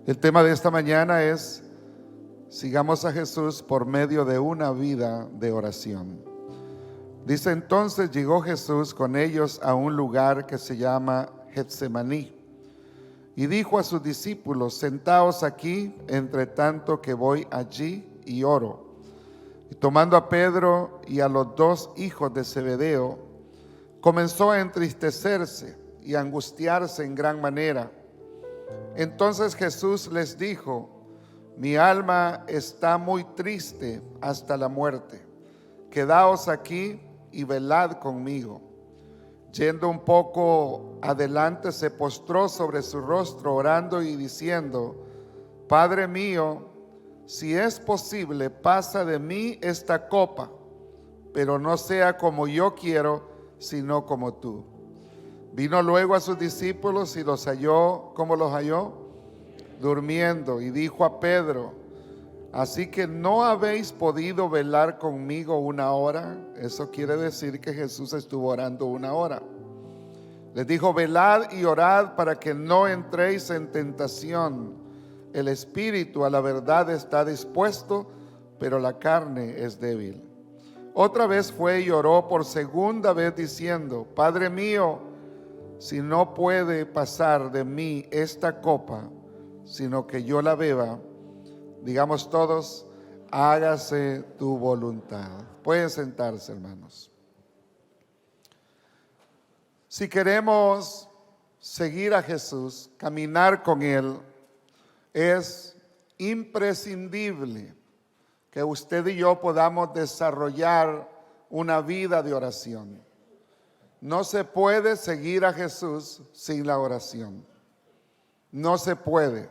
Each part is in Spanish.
El tema de esta mañana es: sigamos a Jesús por medio de una vida de oración. Dice: entonces llegó Jesús con ellos a un lugar que se llama Getsemaní, y dijo a sus discípulos: sentaos aquí, entre tanto que voy allí y oro. Y tomando a Pedro y a los dos hijos de Zebedeo, comenzó a entristecerse y a angustiarse en gran manera. Entonces Jesús les dijo: mi alma está muy triste hasta la muerte. Quedaos aquí y velad conmigo. Yendo un poco adelante, se postró sobre su rostro, orando y diciendo: Padre mío, si es posible, pasa de mí esta copa, pero no sea como yo quiero, sino como tú. Vino luego a sus discípulos y los halló. ¿Cómo los halló? Durmiendo. Y dijo a Pedro: así que no habéis podido velar conmigo una hora. Eso quiere decir que Jesús estuvo orando una hora. Les dijo: velad y orad para que no entréis en tentación. El espíritu a la verdad está dispuesto, pero la carne es débil. Otra vez fue y oró por segunda vez diciendo: Padre mío, si no puede pasar de mí esta copa, sino que yo la beba, digamos todos: hágase tu voluntad. Pueden sentarse, hermanos. Si queremos seguir a Jesús, caminar con Él, es imprescindible que usted y yo podamos desarrollar una vida de oración. No se puede seguir a Jesús sin la oración. No se puede.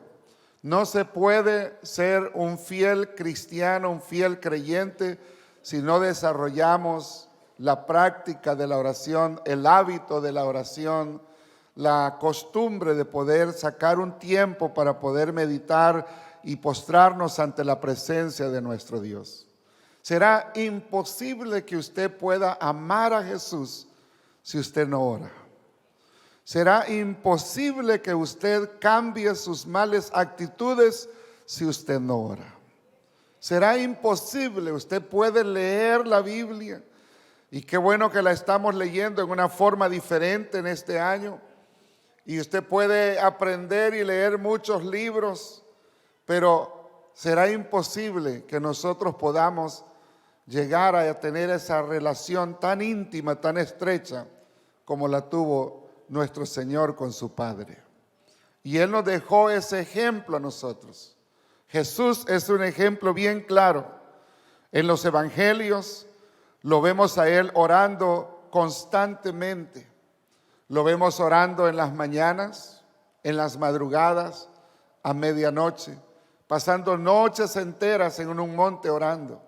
No se puede ser un fiel cristiano, un fiel creyente, si no desarrollamos la práctica de la oración, el hábito de la oración, la costumbre de poder sacar un tiempo para poder meditar y postrarnos ante la presencia de nuestro Dios. Será imposible que usted pueda amar a Jesús si usted no ora. Será imposible que usted cambie sus malas actitudes si usted no ora. Será imposible. Usted puede leer la Biblia, y qué bueno que la estamos leyendo en una forma diferente en este año, y usted puede aprender y leer muchos libros, pero será imposible que nosotros podamos llegar a tener esa relación tan íntima, tan estrecha como la tuvo nuestro Señor con su Padre. Y Él nos dejó ese ejemplo a nosotros. Jesús es un ejemplo bien claro. En los evangelios lo vemos a Él orando constantemente. Lo vemos orando en las mañanas, en las madrugadas, a medianoche, pasando noches enteras en un monte orando.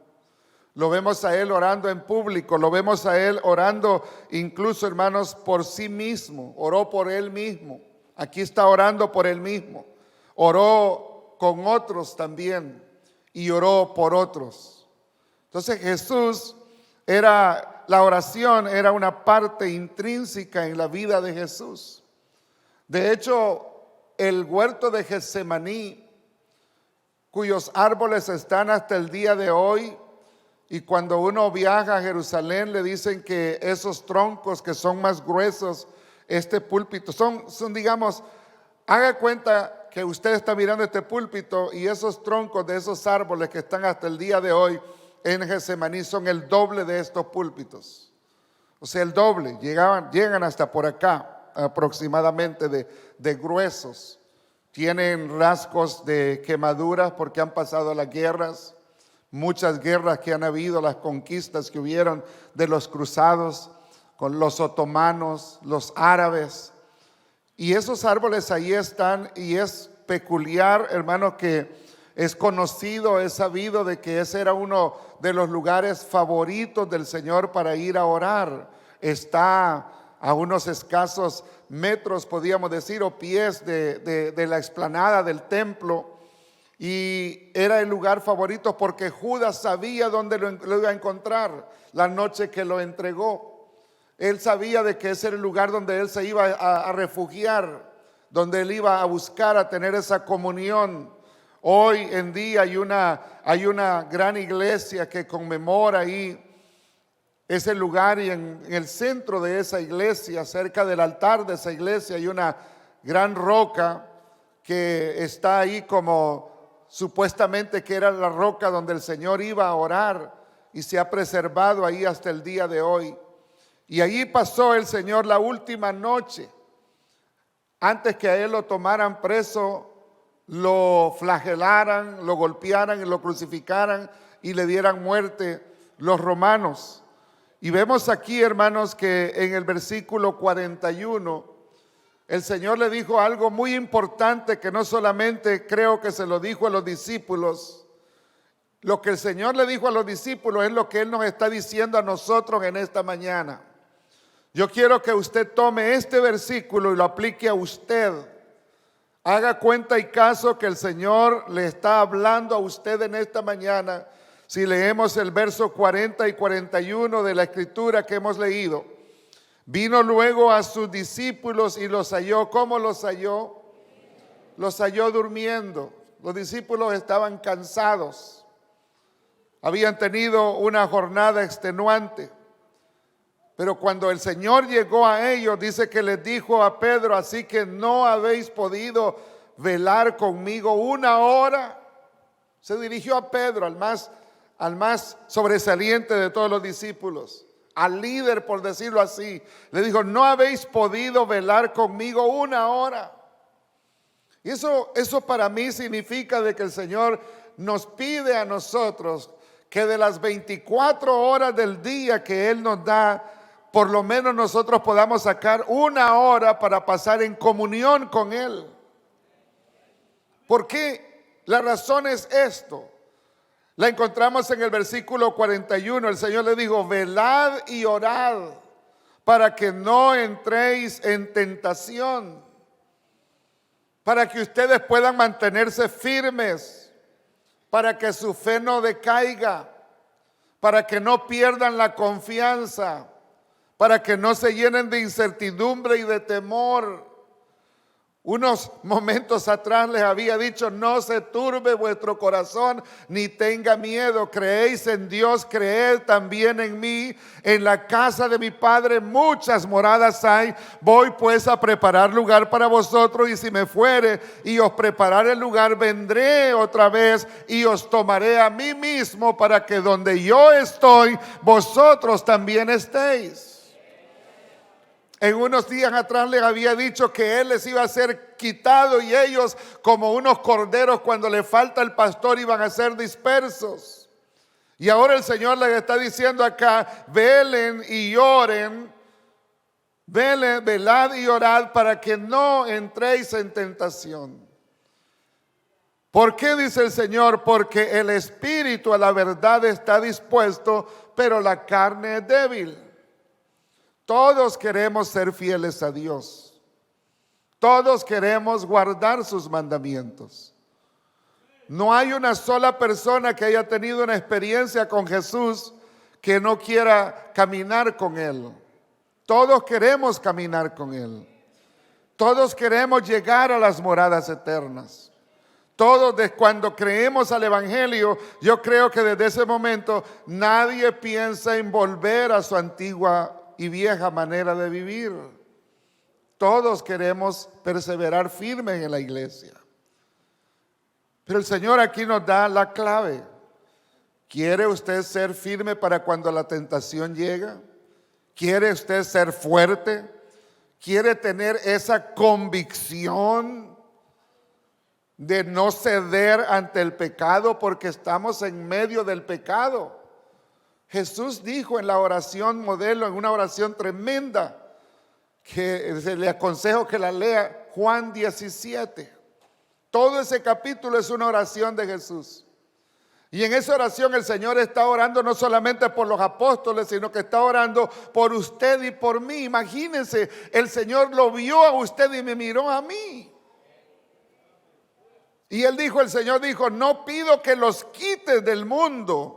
Lo vemos a Él orando en público, lo vemos a Él orando incluso, hermanos, por sí mismo. Oró por Él mismo. Aquí está orando por Él mismo. Oró con otros también y oró por otros. Entonces Jesús la oración era una parte intrínseca en la vida de Jesús. De hecho, el huerto de Getsemaní, cuyos árboles están hasta el día de hoy, y cuando uno viaja a Jerusalén le dicen que esos troncos que son más gruesos, este púlpito, son digamos, haga cuenta que usted está mirando este púlpito y esos troncos de esos árboles que están hasta el día de hoy en Getsemaní son el doble de estos púlpitos. O sea, el doble, llegan hasta por acá aproximadamente de gruesos. Tienen rasgos de quemaduras porque han pasado las guerras. Muchas guerras que han habido, las conquistas que hubieron de los cruzados con los otomanos, los árabes. Y esos árboles ahí están, y es peculiar, hermano, que es conocido, es sabido de que ese era uno de los lugares favoritos del Señor para ir a orar. Está a unos escasos metros, podríamos decir, o pies de la explanada del templo. Y era el lugar favorito porque Judas sabía dónde lo iba a encontrar la noche que lo entregó. Él sabía de que ese era el lugar donde él se iba a refugiar donde él iba a buscar a tener esa comunión. Hoy en día hay una gran iglesia que conmemora ahí ese lugar, y en el centro de esa iglesia, cerca del altar de esa iglesia, hay una gran roca que está ahí como supuestamente que era la roca donde el Señor iba a orar, y se ha preservado ahí hasta el día de hoy. Y allí pasó el Señor la última noche. Antes que a él lo tomaran preso, lo flagelaran, lo golpearan y lo crucificaran y le dieran muerte los romanos. Y vemos aquí, hermanos, que en el versículo 41 el Señor le dijo algo muy importante, que no solamente creo que se lo dijo a los discípulos. Lo que el Señor le dijo a los discípulos es lo que Él nos está diciendo a nosotros en esta mañana. Yo quiero que usted tome este versículo y lo aplique a usted. Haga cuenta y caso que el Señor le está hablando a usted en esta mañana. Si leemos el verso 40 y 41 de la escritura que hemos leído. Vino luego a sus discípulos y los halló. ¿Cómo los halló? Los halló durmiendo. Los discípulos estaban cansados. Habían tenido una jornada extenuante. Pero cuando el Señor llegó a ellos, dice que les dijo a Pedro: así que no habéis podido velar conmigo una hora. Se dirigió a Pedro, al más sobresaliente de todos los discípulos, al líder, por decirlo así. Le dijo: no habéis podido velar conmigo una hora. Y eso para mí significa de que el Señor nos pide a nosotros que de las 24 horas del día que Él nos da, por lo menos nosotros podamos sacar una hora para pasar en comunión con Él. ¿Por qué? La razón es esto. La encontramos en el versículo 41. El Señor le dijo: velad y orad para que no entréis en tentación, para que ustedes puedan mantenerse firmes, para que su fe no decaiga, para que no pierdan la confianza, para que no se llenen de incertidumbre y de temor. Unos momentos atrás les había dicho: no se turbe vuestro corazón ni tenga miedo. Creéis en Dios, creed también en mí. En la casa de mi Padre muchas moradas hay. Voy pues a preparar lugar para vosotros, y si me fuere y os preparare el lugar, vendré otra vez y os tomaré a mí mismo, para que donde yo estoy, vosotros también estéis. En unos días atrás les había dicho que Él les iba a ser quitado, y ellos, como unos corderos cuando le falta el pastor, iban a ser dispersos. Y ahora el Señor les está diciendo acá: velen y oren, velen, velad y orad para que no entréis en tentación. ¿Por qué dice el Señor? Porque el espíritu a la verdad está dispuesto, pero la carne es débil. Todos queremos ser fieles a Dios. Todos queremos guardar sus mandamientos. No hay una sola persona que haya tenido una experiencia con Jesús que no quiera caminar con Él. Todos queremos caminar con Él. Todos queremos llegar a las moradas eternas. Todos, cuando creemos al Evangelio, yo creo que desde ese momento nadie piensa en volver a su antigua y vieja manera de vivir. Todos queremos perseverar firmes en la iglesia. Pero el Señor aquí nos da la clave. ¿Quiere usted ser firme para cuando la tentación llega? ¿Quiere usted ser fuerte? ¿Quiere tener esa convicción de no ceder ante el pecado, porque estamos en medio del pecado? Jesús dijo en la oración modelo, en una oración tremenda, que le aconsejo que la lea, Juan 17. Todo ese capítulo es una oración de Jesús. Y en esa oración el Señor está orando no solamente por los apóstoles, sino que está orando por usted y por mí. Imagínense, el Señor lo vio a usted y me miró a mí. Y el Señor dijo: no pido que los quites del mundo,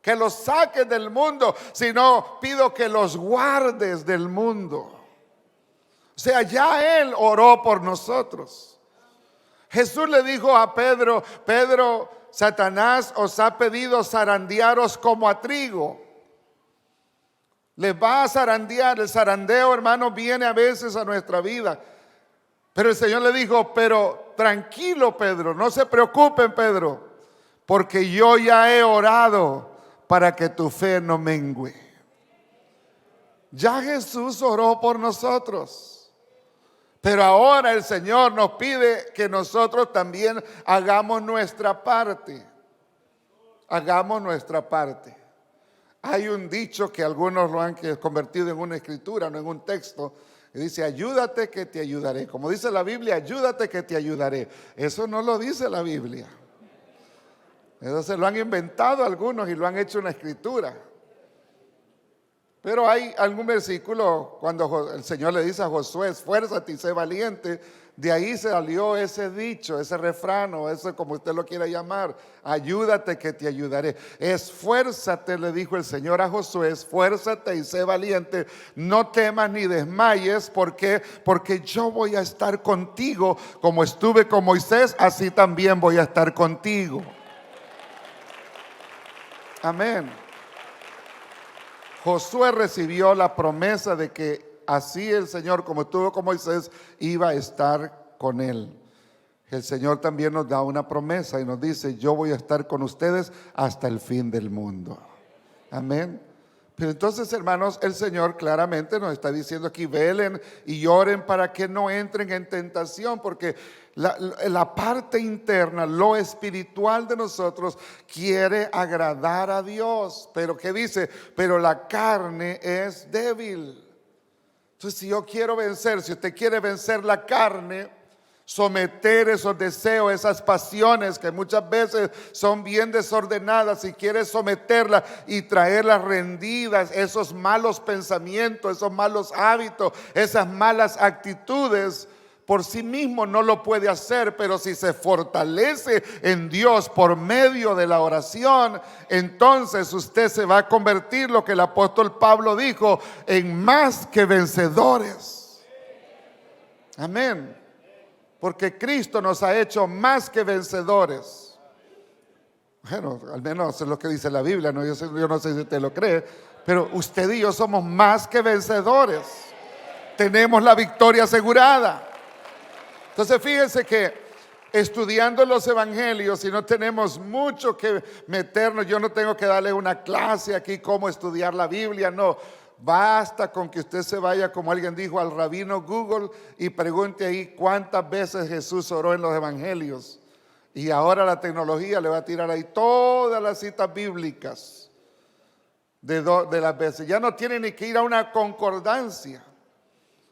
que los saques del mundo, sino pido que los guardes del mundo. O sea, ya Él oró por nosotros. Jesús le dijo a Pedro: Pedro, Satanás os ha pedido zarandearos como a trigo. Les va a zarandear. El zarandeo, hermano, viene a veces a nuestra vida. Pero el Señor le dijo: pero tranquilo, Pedro, no se preocupen, Pedro, porque yo ya he orado para que tu fe no mengüe. Ya Jesús oró por nosotros. Pero ahora el Señor nos pide que nosotros también hagamos nuestra parte. Hagamos nuestra parte. Hay un dicho que algunos lo han convertido en una escritura, no en un texto, y dice: ayúdate que te ayudaré. Como dice la Biblia, ayúdate que te ayudaré. Eso no lo dice la Biblia. Eso se lo han inventado algunos y lo han hecho una escritura. Pero hay algún versículo cuando el Señor le dice a Josué: esfuérzate y sé valiente. De ahí salió ese dicho, ese refrán, o ese como usted lo quiera llamar: ayúdate que te ayudaré. Esfuérzate, le dijo el Señor a Josué, esfuérzate y sé valiente. No temas ni desmayes. ¿Por qué? Porque yo voy a estar contigo. Como estuve con Moisés, así también voy a estar contigo. Amén. Josué recibió la promesa de que así el Señor, como estuvo con Moisés, iba a estar con él. El Señor también nos da una promesa y nos dice: yo voy a estar con ustedes hasta el fin del mundo. Amén. Pero entonces, hermanos, el Señor claramente nos está diciendo aquí: velen y oren para que no entren en tentación, porque la parte interna, lo espiritual de nosotros, quiere agradar a Dios. Pero ¿qué dice? Pero la carne es débil. Entonces, si yo quiero vencer, si usted quiere vencer la carne, someter esos deseos, esas pasiones que muchas veces son bien desordenadas, y quiere someterlas y traerlas rendidas, esos malos pensamientos, esos malos hábitos, esas malas actitudes, por sí mismo no lo puede hacer. Pero si se fortalece en Dios por medio de la oración, entonces usted se va a convertir, lo que el apóstol Pablo dijo, en más que vencedores. Amén. Porque Cristo nos ha hecho más que vencedores. Bueno, al menos es lo que dice la Biblia, ¿no? Yo no sé si usted lo cree, pero usted y yo somos más que vencedores. Tenemos la victoria asegurada. Entonces fíjense que estudiando los evangelios, y no tenemos mucho que meternos, yo no tengo que darle una clase aquí cómo estudiar la Biblia, no. Basta con que usted se vaya, como alguien dijo, al rabino Google y pregunte ahí cuántas veces Jesús oró en los evangelios. Y ahora la tecnología le va a tirar ahí todas las citas bíblicas de las veces. Ya no tiene ni que ir a una concordancia.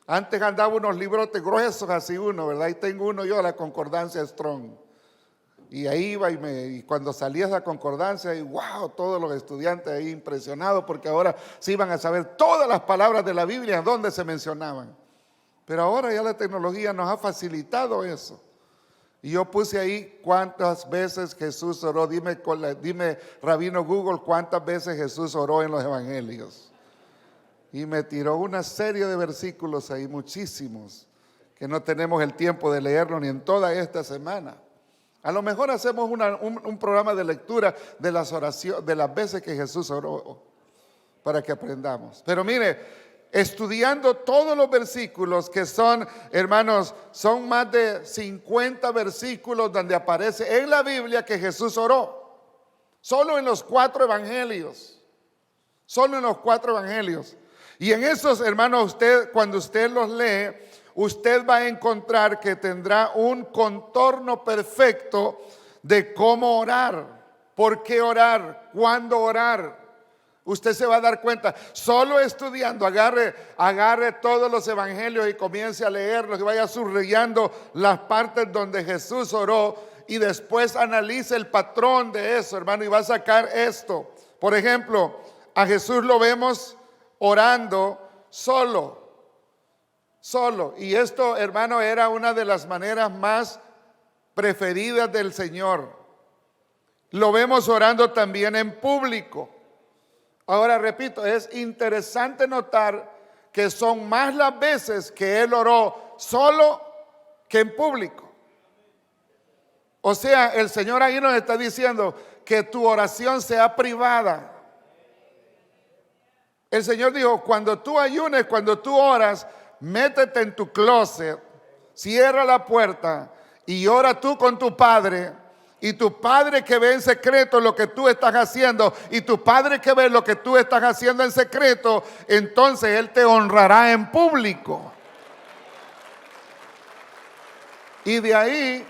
Antes andaba unos librotes gruesos así uno, ¿verdad? Y tengo uno yo, la concordancia Strong. Y ahí iba y cuando salía esa concordancia, y wow, todos los estudiantes ahí impresionados, porque ahora sí iban a saber todas las palabras de la Biblia, dónde se mencionaban. Pero ahora ya la tecnología nos ha facilitado eso. Y yo puse ahí cuántas veces Jesús oró. Dime, rabino Google, cuántas veces Jesús oró en los evangelios. Y me tiró una serie de versículos ahí, muchísimos, que no tenemos el tiempo de leerlo ni en toda esta semana. A lo mejor hacemos un programa de lectura de las oraciones, de las veces que Jesús oró, para que aprendamos. Pero mire, estudiando todos los versículos que son, hermanos, son más de 50 versículos donde aparece en la Biblia que Jesús oró. Solo en los 4 evangelios. Solo en los 4 evangelios. Y en esos, hermanos, cuando usted los lee, usted va a encontrar que tendrá un contorno perfecto de cómo orar, por qué orar, cuándo orar. Usted se va a dar cuenta, solo estudiando, agarre todos los evangelios y comience a leerlos y vaya subrayando las partes donde Jesús oró, y después analice el patrón de eso, hermano, y va a sacar esto. Por ejemplo, a Jesús lo vemos orando solo. Y esto, hermano, era una de las maneras más preferidas del Señor. Lo vemos orando también en público. Ahora repito, es interesante notar que son más las veces que él oró solo que en público. O sea, el Señor ahí nos está diciendo que tu oración sea privada. El Señor dijo, cuando tú ayunes, cuando tú oras, métete en tu closet, cierra la puerta y ora tú con tu Padre. Y tu Padre que ve en secreto lo que tú estás haciendo, y tu Padre que ve lo que tú estás haciendo en secreto, entonces Él te honrará en público. Y de ahí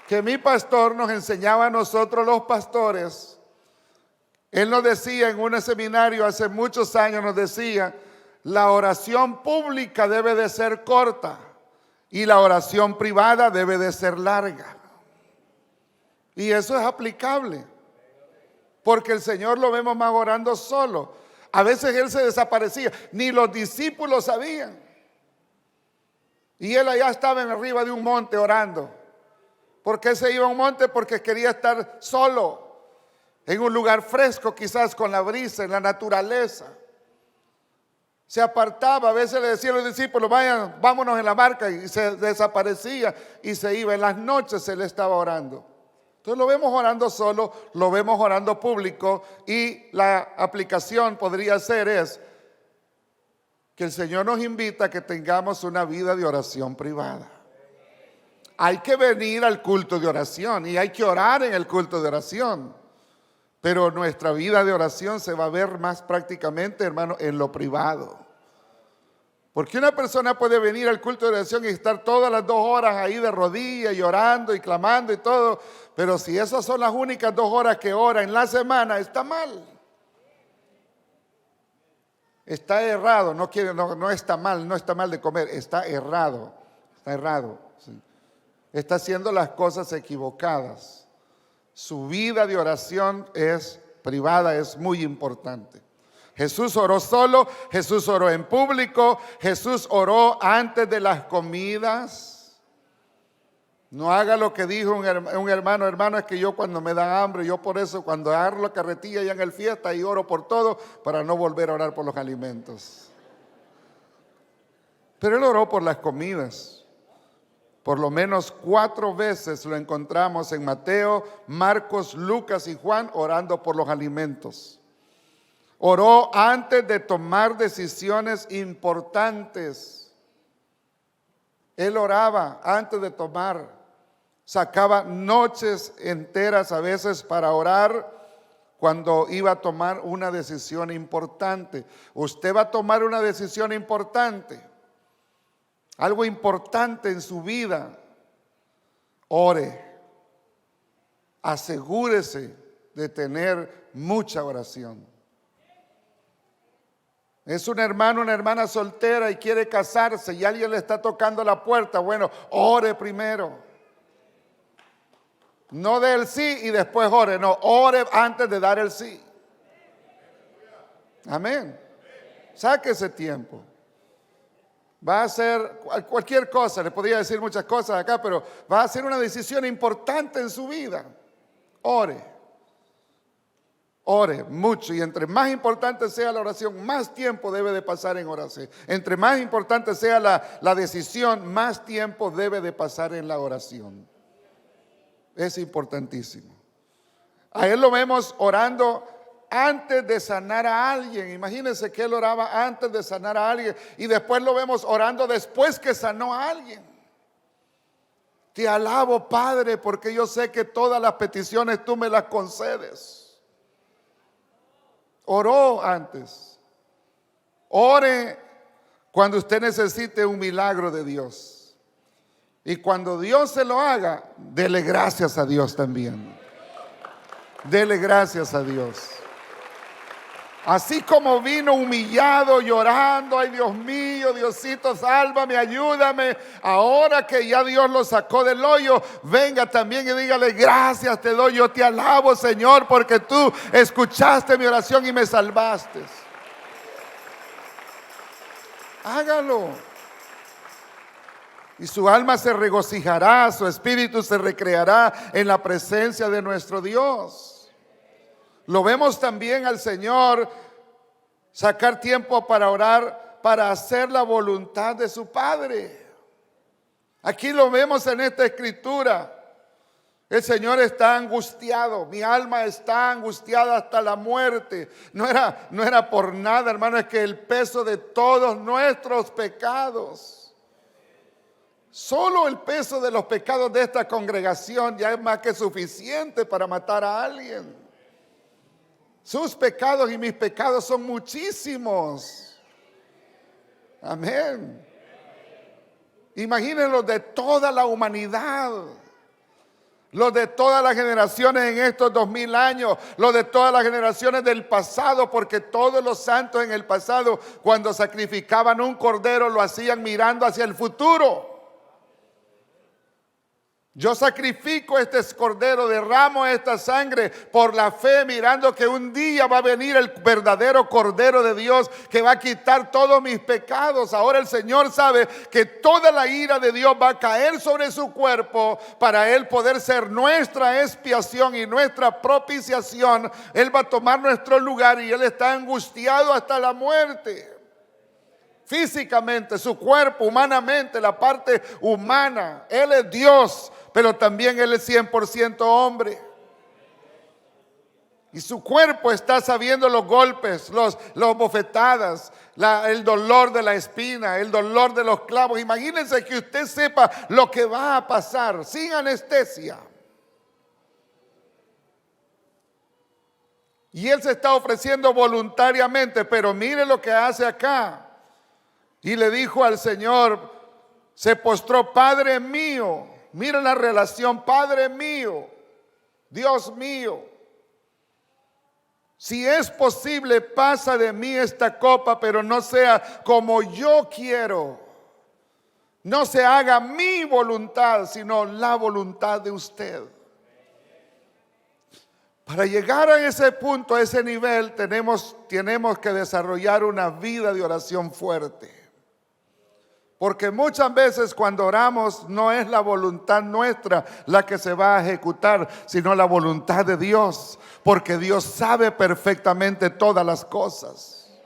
que mi pastor nos enseñaba a nosotros los pastores. Él nos decía en un seminario hace muchos años, nos decía, la oración pública debe de ser corta y la oración privada debe de ser larga. Y eso es aplicable, porque el Señor lo vemos más orando solo. A veces Él se desaparecía, ni los discípulos sabían. Y Él allá estaba en arriba de un monte orando. ¿Por qué se iba a un monte? Porque quería estar solo, en un lugar fresco, quizás con la brisa, en la naturaleza. Se apartaba, a veces le decía a los discípulos, vayan, vámonos en la barca, y se desaparecía y se iba. En las noches Él estaba orando. Entonces lo vemos orando solo, lo vemos orando público, y la aplicación podría ser es que el Señor nos invita a que tengamos una vida de oración privada. Hay que venir al culto de oración y hay que orar en el culto de oración, pero nuestra vida de oración se va a ver más prácticamente, hermano, en lo privado. Porque una persona puede venir al culto de oración y estar todas las 2 horas ahí de rodillas y orando y clamando y todo, pero si esas son las únicas 2 horas que ora en la semana, está mal. Está errado, no está mal, no está mal de comer, está errado, sí. Está haciendo las cosas equivocadas. Su vida de oración es privada, es muy importante. Jesús oró solo, Jesús oró en público, Jesús oró antes de las comidas. No haga lo que dijo un hermano, es que yo cuando me da hambre, yo por eso cuando agarro la carretilla ya en el fiesta y oro por todo para no volver a orar por los alimentos. Pero él oró por las comidas. Por lo menos 4 veces lo encontramos en Mateo, Marcos, Lucas y Juan orando por los alimentos. Oró antes de tomar decisiones importantes. Él oraba antes de tomar. Sacaba noches enteras a veces para orar cuando iba a tomar una decisión importante. Usted va a tomar una decisión importante, algo importante en su vida. Ore. Asegúrese de tener mucha oración. Es un hermano, una hermana soltera y quiere casarse y alguien le está tocando la puerta. Bueno, ore primero. No dé el sí y después ore. No, ore antes de dar el sí. Amén. Saque ese tiempo. Va a hacer cualquier cosa. Le podría decir muchas cosas acá, pero va a hacer una decisión importante en su vida. Ore. Ore mucho, y entre más importante sea la oración, más tiempo debe de pasar en oración. Entre más importante sea la decisión, más tiempo debe de pasar en la oración. Es importantísimo. A él lo vemos orando antes de sanar a alguien. Imagínense que él oraba antes de sanar a alguien y después lo vemos orando después que sanó a alguien. Te alabo, Padre, porque yo sé que todas las peticiones tú me las concedes. Oró antes. Ore cuando usted necesite un milagro de Dios. Y cuando Dios se lo haga, dele gracias a Dios también. Dele gracias a Dios. Así como vino humillado, llorando, ay Dios mío, Diosito, sálvame, ayúdame. Ahora que ya Dios lo sacó del hoyo, venga también y dígale, gracias te doy, yo te alabo, Señor, porque tú escuchaste mi oración y me salvaste. Hágalo. Y su alma se regocijará, su espíritu se recreará en la presencia de nuestro Dios. Lo vemos también al Señor sacar tiempo para orar, para hacer la voluntad de su Padre. Aquí lo vemos en esta escritura. El Señor está angustiado, mi alma está angustiada hasta la muerte. No era por nada, hermano, es que el peso de todos nuestros pecados, solo el peso de los pecados de esta congregación ya es más que suficiente para matar a alguien. Sus pecados y mis pecados son muchísimos. Amén. Imaginen los de toda la humanidad, los de todas las generaciones en estos 2000 años, los de todas las generaciones del pasado, porque todos los santos en el pasado, cuando sacrificaban un cordero, lo hacían mirando hacia el futuro. Yo sacrifico este cordero, derramo esta sangre por la fe, mirando que un día va a venir el verdadero Cordero de Dios que va a quitar todos mis pecados. Ahora el Señor sabe que toda la ira de Dios va a caer sobre su cuerpo para Él poder ser nuestra expiación y nuestra propiciación. Él va a tomar nuestro lugar y Él está angustiado hasta la muerte. Físicamente, su cuerpo, humanamente, la parte humana. Él es Dios, pero también Él es 100% hombre. Y su cuerpo está sabiendo los golpes, los bofetadas, el dolor de la espina, el dolor de los clavos. Imagínense que usted sepa lo que va a pasar sin anestesia. Y Él se está ofreciendo voluntariamente, pero mire lo que hace acá. Y le dijo al Señor, se postró: Padre mío. Mira la relación: Padre mío, Dios mío, si es posible, pasa de mí esta copa, pero no sea como yo quiero. No se haga mi voluntad, sino la voluntad de usted. Para llegar a ese punto, a ese nivel, tenemos que desarrollar una vida de oración fuerte. Porque muchas veces cuando oramos no es la voluntad nuestra la que se va a ejecutar, sino la voluntad de Dios. Porque Dios sabe perfectamente todas las cosas.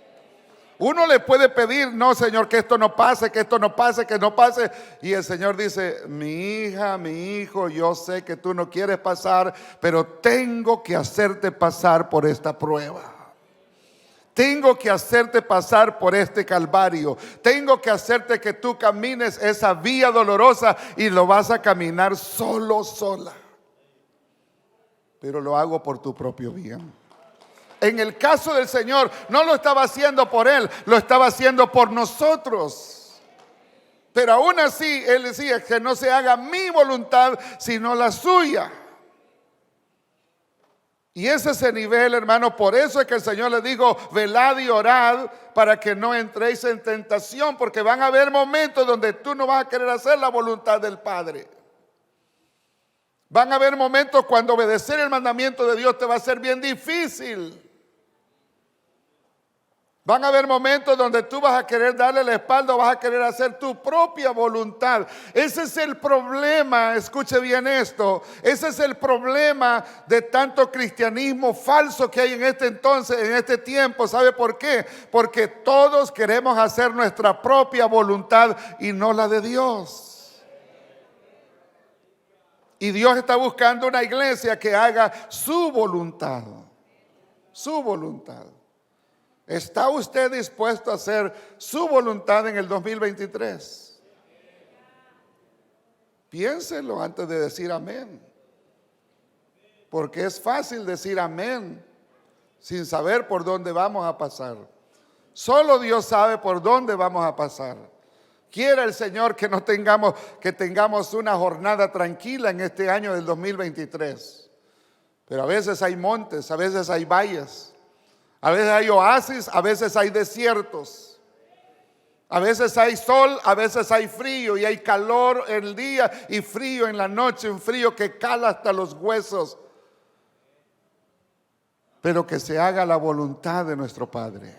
Uno le puede pedir: no, Señor, que esto no pase, que esto no pase, que no pase. Y el Señor dice: mi hija, mi hijo, yo sé que tú no quieres pasar, pero tengo que hacerte pasar por esta prueba. Tengo que hacerte pasar por este calvario. Tengo que hacerte que tú camines esa vía dolorosa y lo vas a caminar sola. Pero lo hago por tu propio bien. En el caso del Señor, no lo estaba haciendo por Él, lo estaba haciendo por nosotros. Pero aún así, Él decía: que no se haga mi voluntad, sino la suya. Y ese es el nivel, hermano. Por eso es que el Señor les dijo: velad y orad para que no entréis en tentación, porque van a haber momentos donde tú no vas a querer hacer la voluntad del Padre. Van a haber momentos cuando obedecer el mandamiento de Dios te va a ser bien difícil. Van a haber momentos donde tú vas a querer darle la espalda, vas a querer hacer tu propia voluntad. Ese es el problema, escuche bien esto. Ese es el problema de tanto cristianismo falso que hay en este entonces, en este tiempo. ¿Sabe por qué? Porque todos queremos hacer nuestra propia voluntad y no la de Dios. Y Dios está buscando una iglesia que haga su voluntad. Su voluntad. ¿Está usted dispuesto a hacer su voluntad en el 2023? Piénselo antes de decir amén. Porque es fácil decir amén sin saber por dónde vamos a pasar. Solo Dios sabe por dónde vamos a pasar. Quiera el Señor que tengamos una jornada tranquila en este año del 2023. Pero a veces hay montes, a veces hay valles. A veces hay oasis, a veces hay desiertos. A veces hay sol, a veces hay frío. Y hay calor en el día y frío en la noche. Un frío que cala hasta los huesos. Pero que se haga la voluntad de nuestro Padre.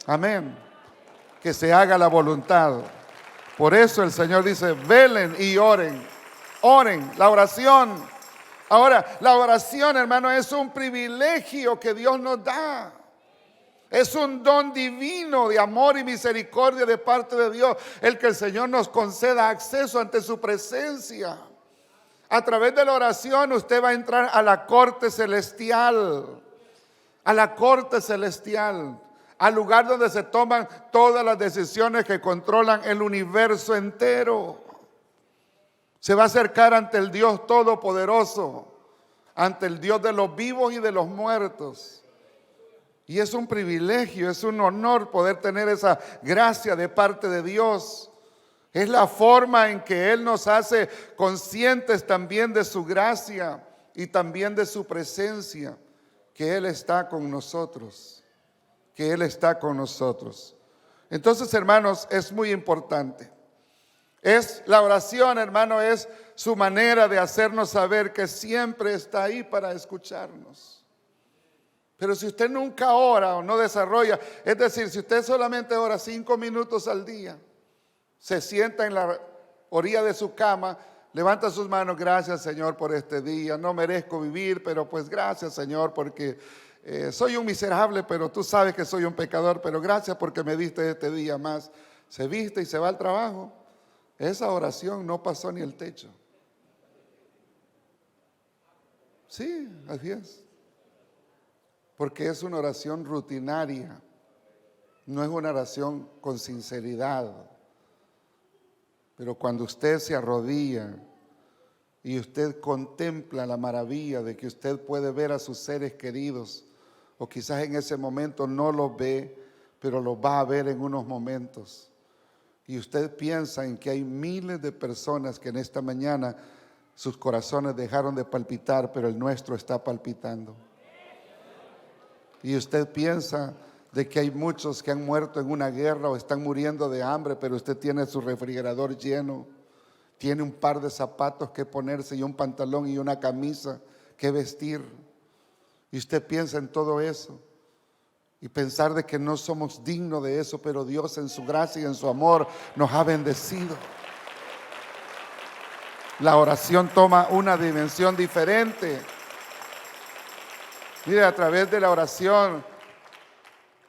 Amén. Que se haga la voluntad. Por eso el Señor dice: velen y oren. Oren, la oración. Ahora, la oración, hermano, es un privilegio que Dios nos da. Es un don divino de amor y misericordia de parte de Dios el que el Señor nos conceda acceso ante su presencia. A través de la oración usted va a entrar a la corte celestial, a la corte celestial, al lugar donde se toman todas las decisiones que controlan el universo entero. Se va a acercar ante el Dios Todopoderoso, ante el Dios de los vivos y de los muertos. Y es un privilegio, es un honor poder tener esa gracia de parte de Dios. Es la forma en que Él nos hace conscientes también de su gracia y también de su presencia, que Él está con nosotros, que Él está con nosotros. Entonces, hermanos, es muy importante. Es la oración, hermano, es su manera de hacernos saber que siempre está ahí para escucharnos. Pero si usted nunca ora o no desarrolla, es decir, si usted solamente ora 5 minutos al día, se sienta en la orilla de su cama, levanta sus manos, gracias Señor por este día, no merezco vivir, pero pues gracias Señor porque soy un miserable, pero tú sabes que soy un pecador, pero gracias porque me diste este día más. Se viste y se va al trabajo. Esa oración no pasó ni el techo. Sí, así es. Porque es una oración rutinaria, no es una oración con sinceridad. Pero cuando usted se arrodilla y usted contempla la maravilla de que usted puede ver a sus seres queridos, o quizás en ese momento no los ve, pero los va a ver en unos momentos. Y usted piensa en que hay miles de personas que en esta mañana sus corazones dejaron de palpitar, pero el nuestro está palpitando. Y usted piensa de que hay muchos que han muerto en una guerra o están muriendo de hambre, pero usted tiene su refrigerador lleno, tiene un par de zapatos que ponerse y un pantalón y una camisa que vestir. Y usted piensa en todo eso y pensar de que no somos dignos de eso, pero Dios en su gracia y en su amor nos ha bendecido. La oración toma una dimensión diferente. Mire, a través de la oración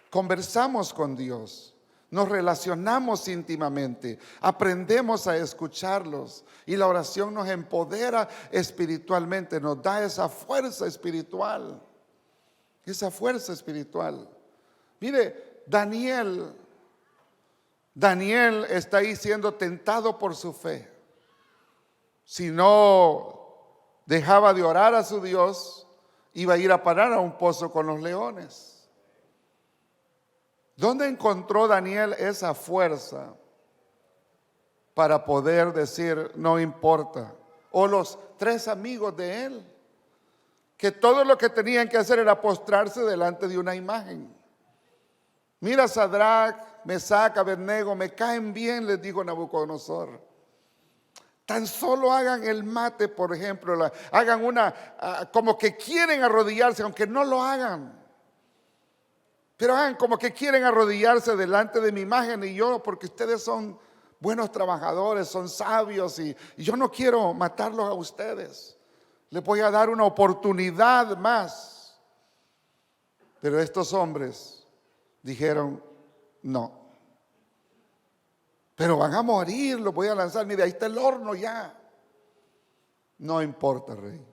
conversamos con Dios, nos relacionamos íntimamente, aprendemos a escucharlos y la oración nos empodera espiritualmente, nos da esa fuerza espiritual, esa fuerza espiritual. Mire, Daniel está ahí siendo tentado por su fe. Si no dejaba de orar a su Dios, iba a ir a parar a un pozo con los leones. ¿Dónde encontró Daniel esa fuerza para poder decir no importa? O los 3 amigos de él, que todo lo que tenían que hacer era postrarse delante de una imagen. Mira, Sadrach, Mesac, Abednego, me caen bien, les dijo Nabucodonosor. Tan solo hagan el mate, por ejemplo, hagan como que quieren arrodillarse, aunque no lo hagan. Pero hagan como que quieren arrodillarse delante de mi imagen y yo, porque ustedes son buenos trabajadores, son sabios y yo no quiero matarlos a ustedes. Les voy a dar una oportunidad más. Pero estos hombres dijeron, no. Pero van a morir, los voy a lanzar. Mire, ahí está el horno ya. No importa, rey.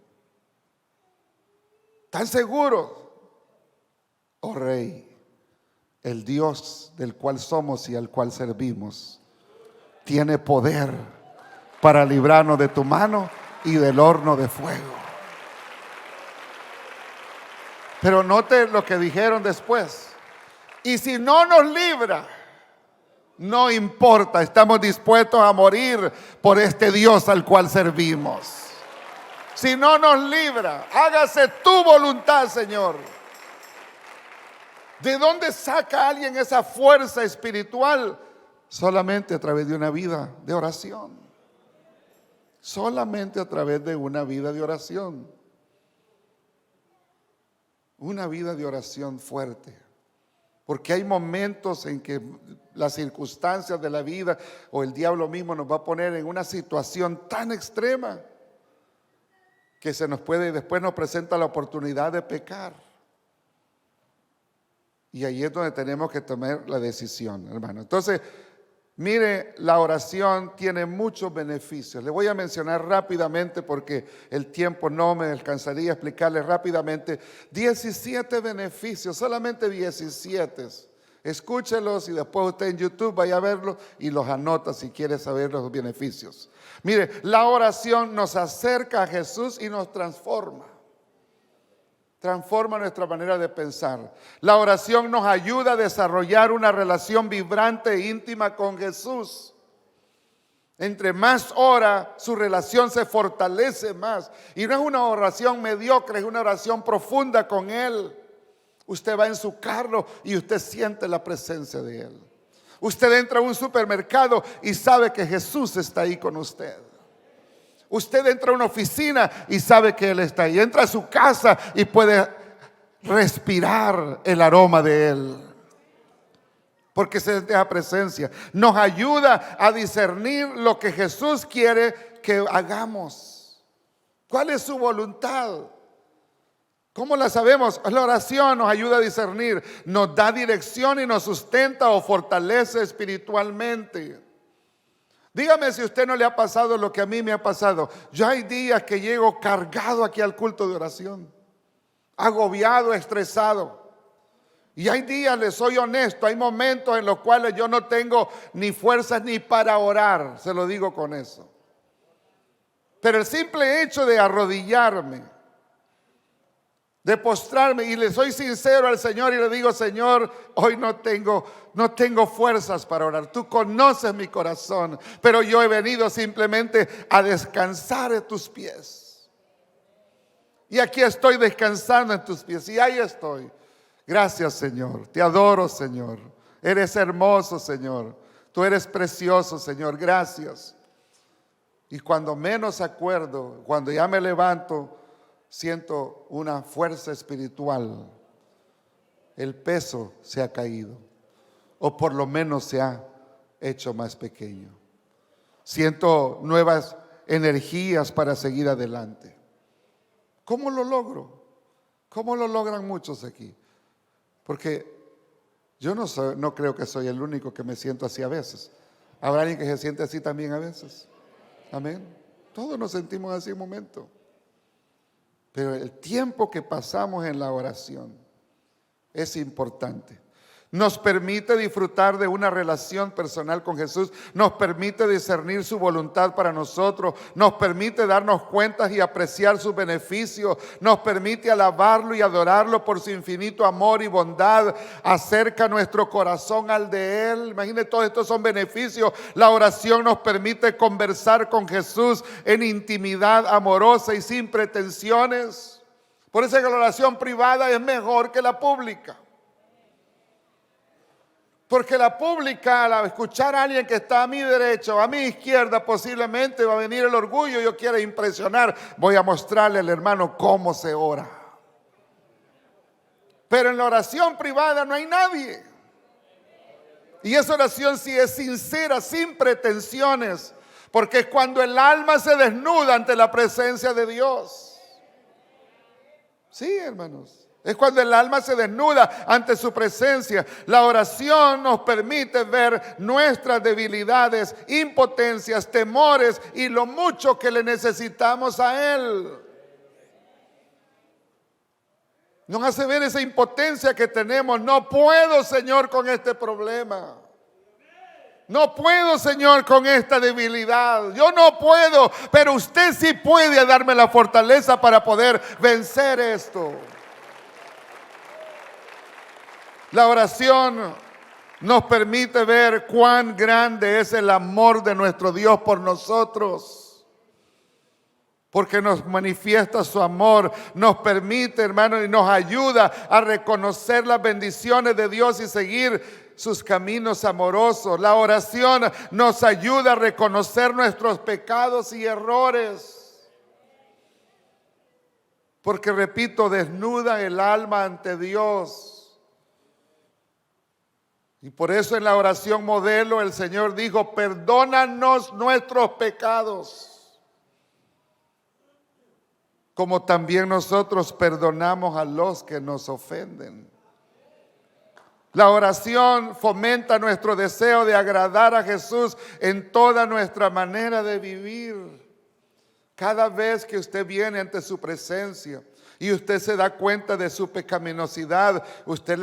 ¿Están seguros? Oh rey, el Dios del cual somos y al cual servimos tiene poder para librarnos de tu mano y del horno de fuego. Pero note lo que dijeron después. Y si no nos libra, no importa, estamos dispuestos a morir por este Dios al cual servimos. Si no nos libra, hágase tu voluntad, Señor. ¿De dónde saca alguien esa fuerza espiritual? Solamente a través de una vida de oración. Solamente a través de una vida de oración. Una vida de oración fuerte. Porque hay momentos en que las circunstancias de la vida o el diablo mismo nos va a poner en una situación tan extrema que se nos puede, después nos presenta la oportunidad de pecar. Y ahí es donde tenemos que tomar la decisión, hermano. Entonces, mire, la oración tiene muchos beneficios. Le voy a mencionar rápidamente porque el tiempo no me alcanzaría a explicarle rápidamente. 17 beneficios, solamente 17. Escúchelos y después usted en YouTube vaya a verlos y los anota si quiere saber los beneficios. Mire, la oración nos acerca a Jesús y nos transforma. Transforma nuestra manera de pensar. La oración nos ayuda a desarrollar una relación vibrante e íntima con Jesús. Entre más ora, su relación se fortalece más. Y no es una oración mediocre, es una oración profunda con Él. Usted va en su carro y usted siente la presencia de Él. Usted entra a un supermercado y sabe que Jesús está ahí con usted. Usted entra a una oficina y sabe que Él está ahí. Entra a su casa y puede respirar el aroma de Él. Porque se siente la presencia. Nos ayuda a discernir lo que Jesús quiere que hagamos. ¿Cuál es su voluntad? ¿Cómo la sabemos? La oración nos ayuda a discernir. Nos da dirección y nos sustenta o fortalece espiritualmente. Dígame si a usted no le ha pasado lo que a mí me ha pasado. Yo hay días que llego cargado aquí al culto de oración, agobiado, estresado. Y hay días, les soy honesto, hay momentos en los cuales yo no tengo ni fuerzas ni para orar, se lo digo con eso. Pero el simple hecho de arrodillarme, de postrarme, y le soy sincero al Señor y le digo: Señor, hoy no tengo fuerzas para orar. Tú conoces mi corazón, pero yo he venido simplemente a descansar en tus pies. Y aquí estoy descansando en tus pies, y ahí estoy. Gracias, Señor, te adoro, Señor. Eres hermoso, Señor. Tú eres precioso, Señor, gracias. Y cuando menos acuerdo, cuando ya me levanto, siento una fuerza espiritual. El peso se ha caído, o por lo menos se ha hecho más pequeño. Siento nuevas energías para seguir adelante. ¿Cómo lo logro? ¿Cómo lo logran muchos aquí? Porque yo no creo que soy el único que me siento así a veces. ¿Habrá alguien que se siente así también a veces? Amén. Todos nos sentimos así un momento. Pero el tiempo que pasamos en la oración es importante. Nos permite disfrutar de una relación personal con Jesús. Nos permite discernir su voluntad para nosotros. Nos permite darnos cuenta y apreciar sus beneficios. Nos permite alabarlo y adorarlo por su infinito amor y bondad. Acerca nuestro corazón al de Él. Imagínense, todos estos son beneficios. La oración nos permite conversar con Jesús en intimidad amorosa y sin pretensiones. Por eso es que la oración privada es mejor que la pública. Porque la pública, al escuchar a alguien que está a mi derecha o a mi izquierda, posiblemente va a venir el orgullo. Yo quiero impresionar, voy a mostrarle al hermano cómo se ora. Pero en la oración privada no hay nadie. Y esa oración sí es sincera, sin pretensiones, porque es cuando el alma se desnuda ante la presencia de Dios. Sí, hermanos. Es cuando el alma se desnuda ante su presencia. La oración nos permite ver nuestras debilidades, impotencias, temores y lo mucho que le necesitamos a Él. Nos hace ver esa impotencia que tenemos. No puedo, Señor, con este problema. No puedo, Señor, con esta debilidad. Yo no puedo, pero usted sí puede darme la fortaleza para poder vencer esto. La oración nos permite ver cuán grande es el amor de nuestro Dios por nosotros. Porque nos manifiesta su amor, nos permite, hermano, y nos ayuda a reconocer las bendiciones de Dios y seguir sus caminos amorosos. La oración nos ayuda a reconocer nuestros pecados y errores. Porque, repito, desnuda el alma ante Dios. Y por eso en la oración modelo el Señor dijo: perdónanos nuestros pecados, como también nosotros perdonamos a los que nos ofenden. La oración fomenta nuestro deseo de agradar a Jesús en toda nuestra manera de vivir. Cada vez que usted viene ante su presencia y usted se da cuenta de su pecaminosidad, usted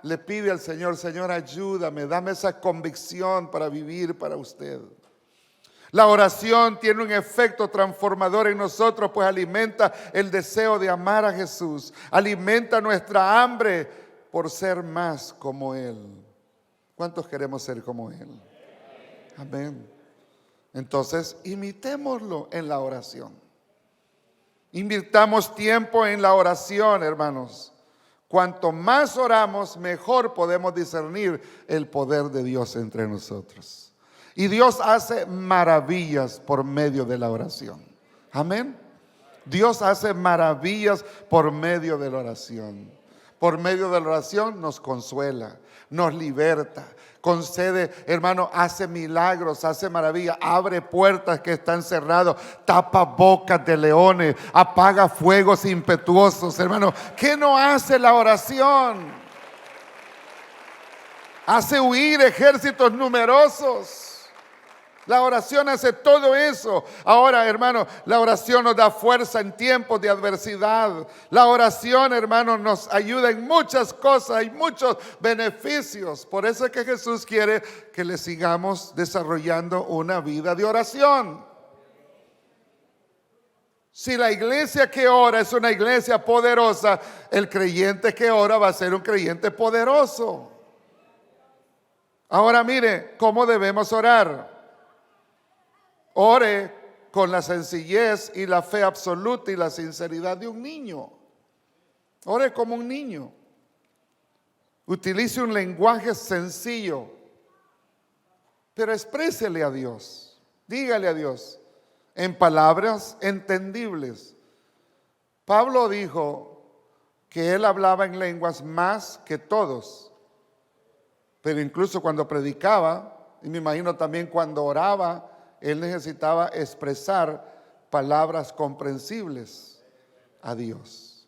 le pide al Señor: Señor, ayúdame, dame esa convicción para vivir para usted. La oración tiene un efecto transformador en nosotros, pues alimenta el deseo de amar a Jesús, alimenta nuestra hambre por ser más como Él. ¿Cuántos queremos ser como Él? Amén. Entonces, imitémoslo en la oración. Invirtamos tiempo en la oración, hermanos. Cuanto más oramos, mejor podemos discernir el poder de Dios entre nosotros. Y Dios hace maravillas por medio de la oración. Amén. Dios hace maravillas por medio de la oración. Por medio de la oración nos consuela, nos liberta, concede, hermano, hace milagros, hace maravillas, abre puertas que están cerradas, tapa bocas de leones, apaga fuegos impetuosos, hermano. ¿Qué no hace la oración? Hace huir ejércitos numerosos. La oración hace todo eso. Ahora, hermano, la oración nos da fuerza en tiempos de adversidad. La oración, hermano, nos ayuda en muchas cosas, hay muchos beneficios. Por eso es que Jesús quiere que le sigamos desarrollando una vida de oración. Si la iglesia que ora es una iglesia poderosa, el creyente que ora va a ser un creyente poderoso. Ahora mire, ¿cómo debemos orar? Ore con la sencillez y la fe absoluta y la sinceridad de un niño. Ore como un niño. Utilice un lenguaje sencillo, pero exprésele a Dios. Dígale a Dios en palabras entendibles. Pablo dijo que él hablaba en lenguas más que todos, pero incluso cuando predicaba, y me imagino también cuando oraba, él necesitaba expresar palabras comprensibles a Dios.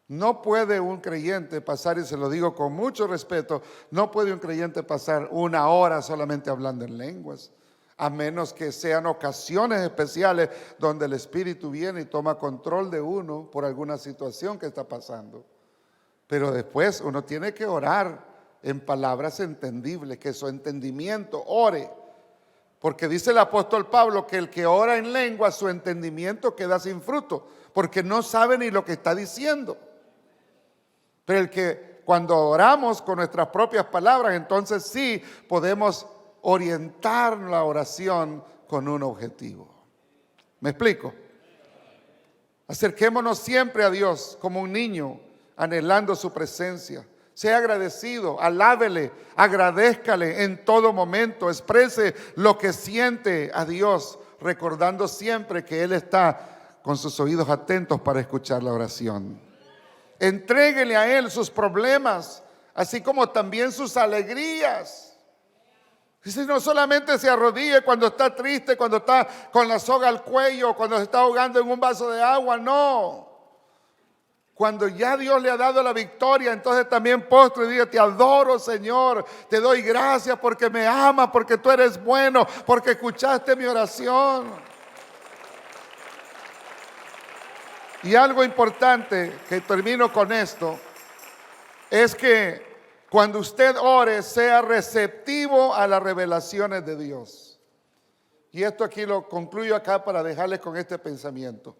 No puede un creyente pasar, y se lo digo con mucho respeto, no puede un creyente pasar una hora solamente hablando en lenguas, a menos que sean ocasiones especiales donde el Espíritu viene y toma control de uno por alguna situación que está pasando. Pero después uno tiene que orar en palabras entendibles, que su entendimiento ore. Porque dice el apóstol Pablo que el que ora en lengua, su entendimiento queda sin fruto, porque no sabe ni lo que está diciendo. Pero el que cuando oramos con nuestras propias palabras, entonces sí podemos orientar la oración con un objetivo. ¿Me explico? Acerquémonos siempre a Dios como un niño, anhelando su presencia. Sea agradecido, alábele, agradézcale en todo momento, exprese lo que siente a Dios, recordando siempre que Él está con sus oídos atentos para escuchar la oración. Entréguele a Él sus problemas, así como también sus alegrías. Dice, no solamente se arrodille cuando está triste, cuando está con la soga al cuello, cuando se está ahogando en un vaso de agua, no. Cuando ya Dios le ha dado la victoria, entonces también postre y diga: te adoro, Señor, te doy gracias porque me amas, porque tú eres bueno, porque escuchaste mi oración. Y algo importante, que termino con esto, es que cuando usted ore, sea receptivo a las revelaciones de Dios. Y esto aquí lo concluyo acá para dejarles con este pensamiento.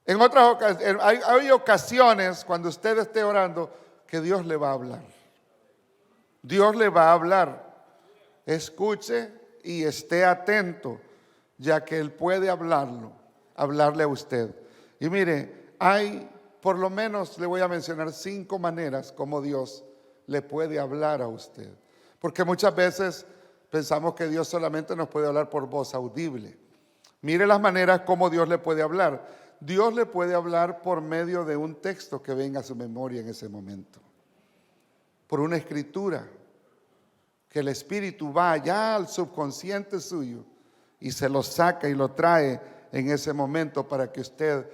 En otras ocasiones, hay ocasiones cuando usted esté orando que Dios le va a hablar. Dios le va a hablar. Escuche y esté atento, ya que Él puede hablarle a usted. Y mire, hay por lo menos, le voy a mencionar 5 maneras como Dios le puede hablar a usted. Porque muchas veces pensamos que Dios solamente nos puede hablar por voz audible. Mire las maneras como Dios le puede hablar. Dios le puede hablar por medio de un texto que venga a su memoria en ese momento. Por una escritura, que el Espíritu va allá al subconsciente suyo y se lo saca y lo trae en ese momento para que usted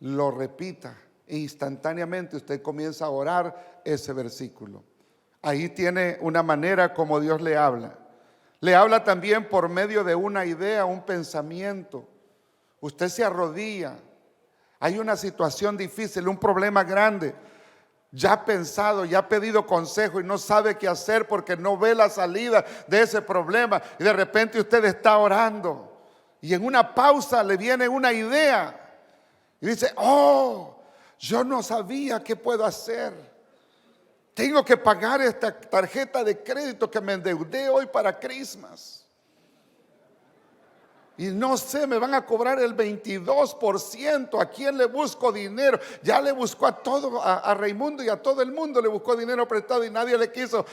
lo repita e instantáneamente usted comienza a orar ese versículo. Ahí tiene una manera como Dios le habla. Le habla también por medio de una idea, un pensamiento. Usted se arrodilla, hay una situación difícil, un problema grande. Ya ha pensado, ya ha pedido consejo y no sabe qué hacer porque no ve la salida de ese problema. Y de repente usted está orando y en una pausa le viene una idea y dice: oh, yo no sabía qué puedo hacer. Tengo que pagar esta tarjeta de crédito que me endeudé hoy para Christmas. Y no sé, me van a cobrar el 22%. ¿A quién le busco dinero? Ya le buscó a todo, a Raimundo y a todo el mundo le buscó dinero prestado y nadie le quiso.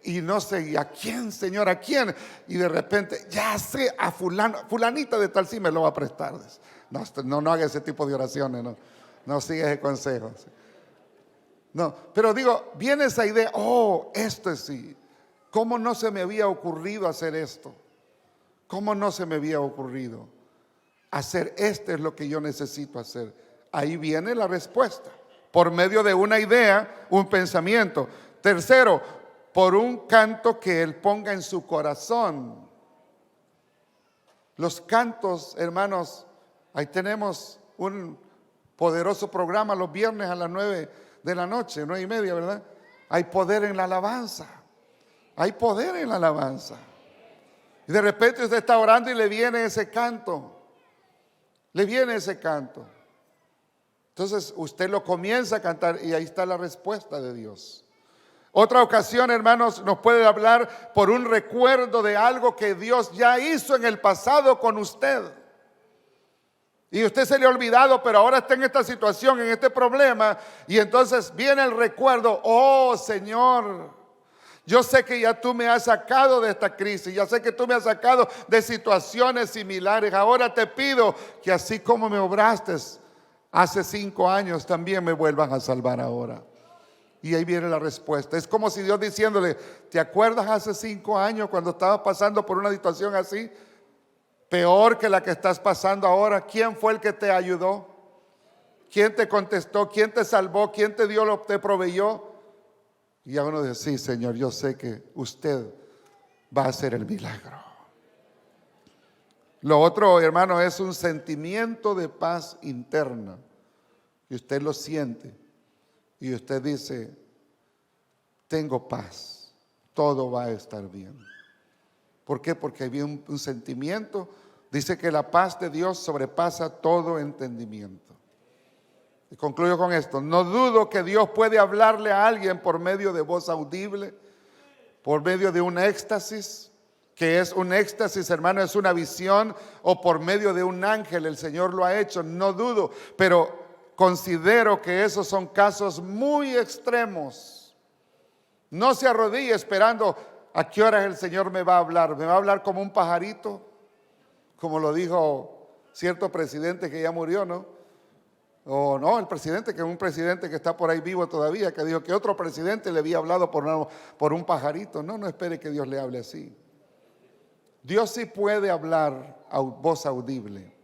Y no sé, ¿y a quién, Señor? ¿A quién? Y de repente, ya sé, a fulanita de tal sí me lo va a prestar. No haga ese tipo de oraciones, no siga ese consejo. No, pero digo, viene esa idea: oh, esto es sí. ¿Cómo no se me había ocurrido hacer esto? ¿Cómo no se me había ocurrido hacer esto? Es lo que yo necesito hacer. Ahí viene la respuesta, por medio de una idea, un pensamiento. Tercero, por un canto que Él ponga en su corazón. Los cantos, hermanos, ahí tenemos un poderoso programa los viernes a las 9 de la noche, 9:30, ¿verdad? Hay poder en la alabanza. Hay poder en la alabanza. Y de repente usted está orando y le viene ese canto. Le viene ese canto. Entonces usted lo comienza a cantar y ahí está la respuesta de Dios. Otra ocasión, hermanos, nos puede hablar por un recuerdo de algo que Dios ya hizo en el pasado con usted. Y usted se le ha olvidado, pero ahora está en esta situación, en este problema. Y entonces viene el recuerdo: oh, Señor, yo sé que ya tú me has sacado de esta crisis, ya sé que tú me has sacado de situaciones similares. Ahora te pido que así como me obraste hace 5 años, también me vuelvan a salvar ahora. Y ahí viene la respuesta. Es como si Dios diciéndole: ¿te acuerdas hace 5 años cuando estabas pasando por una situación así? Peor que la que estás pasando ahora. ¿Quién fue el que te ayudó? ¿Quién te contestó? ¿Quién te salvó? ¿Quién te dio te proveyó? Y a uno dice: sí, Señor, yo sé que usted va a hacer el milagro. Lo otro, hermano, es un sentimiento de paz interna. Y usted lo siente. Y usted dice: tengo paz, todo va a estar bien. ¿Por qué? Porque había un sentimiento. Dice que la paz de Dios sobrepasa todo entendimiento. Y concluyo con esto: no dudo que Dios puede hablarle a alguien por medio de voz audible, por medio de un éxtasis, que es un éxtasis, hermano, es una visión, o por medio de un ángel. El Señor lo ha hecho, no dudo, pero considero que esos son casos muy extremos. No se arrodille esperando a qué horas el Señor me va a hablar. ¿Me va a hablar como un pajarito? Como lo dijo cierto presidente que ya murió, ¿no? O no, el presidente, que es un presidente que está por ahí vivo todavía, que dijo que otro presidente le había hablado por un pajarito. No espere que Dios le hable así. Dios sí puede hablar a voz audible.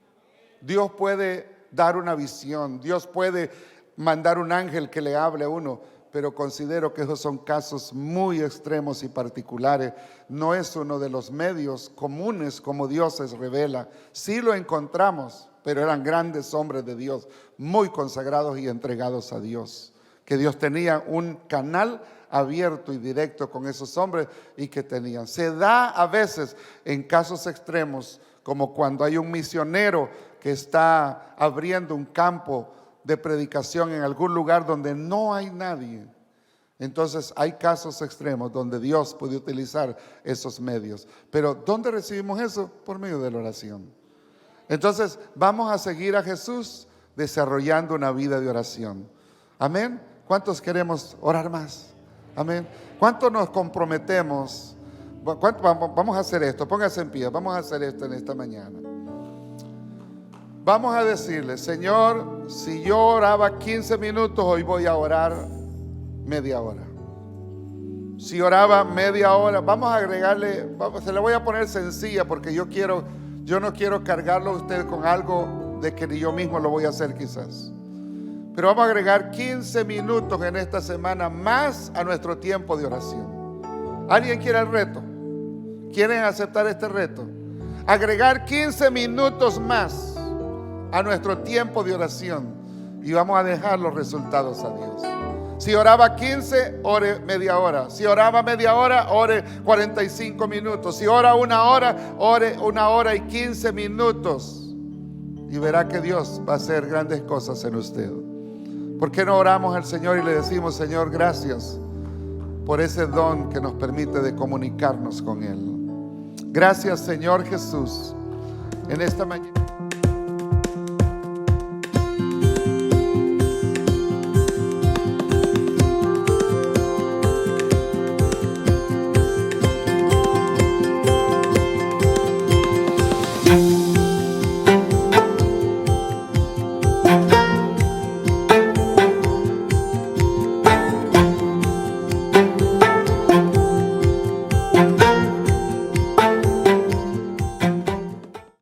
Dios puede dar una visión. Dios puede mandar un ángel que le hable a uno. Pero considero que esos son casos muy extremos y particulares. No es uno de los medios comunes como Dios se revela. Sí lo encontramos, pero eran grandes hombres de Dios, muy consagrados y entregados a Dios. Que Dios tenía un canal abierto y directo con esos hombres y que tenían. Se da a veces en casos extremos, como cuando hay un misionero que está abriendo un campo de predicación en algún lugar donde no hay nadie. Entonces hay casos extremos donde Dios puede utilizar esos medios. Pero ¿dónde recibimos eso? Por medio de la oración. Entonces vamos a seguir a Jesús desarrollando una vida de oración. Amén. ¿Cuántos queremos orar más? Amén. ¿Cuántos nos comprometemos? Vamos a hacer esto. Póngase en pie. Vamos a hacer esto en esta mañana. Vamos a decirle: Señor, si yo oraba 15 minutos, hoy voy a orar media hora. Si oraba media hora, vamos a agregarle, se la voy a poner sencilla, porque yo no quiero cargarlo a usted con algo de que ni yo mismo lo voy a hacer quizás. Pero vamos a agregar 15 minutos en esta semana más a nuestro tiempo de oración. ¿Alguien quiere el reto? ¿Quieren aceptar este reto? Agregar 15 minutos más a nuestro tiempo de oración y vamos a dejar los resultados a Dios. Si oraba 15, ore media hora. Si oraba media hora, ore 45 minutos. Si ora una hora, ore 1 hora y 15 minutos. Y verá que Dios va a hacer grandes cosas en usted. ¿Por qué no oramos al Señor y le decimos: Señor, gracias por ese don que nos permite de comunicarnos con Él? Gracias, Señor Jesús, en esta mañana.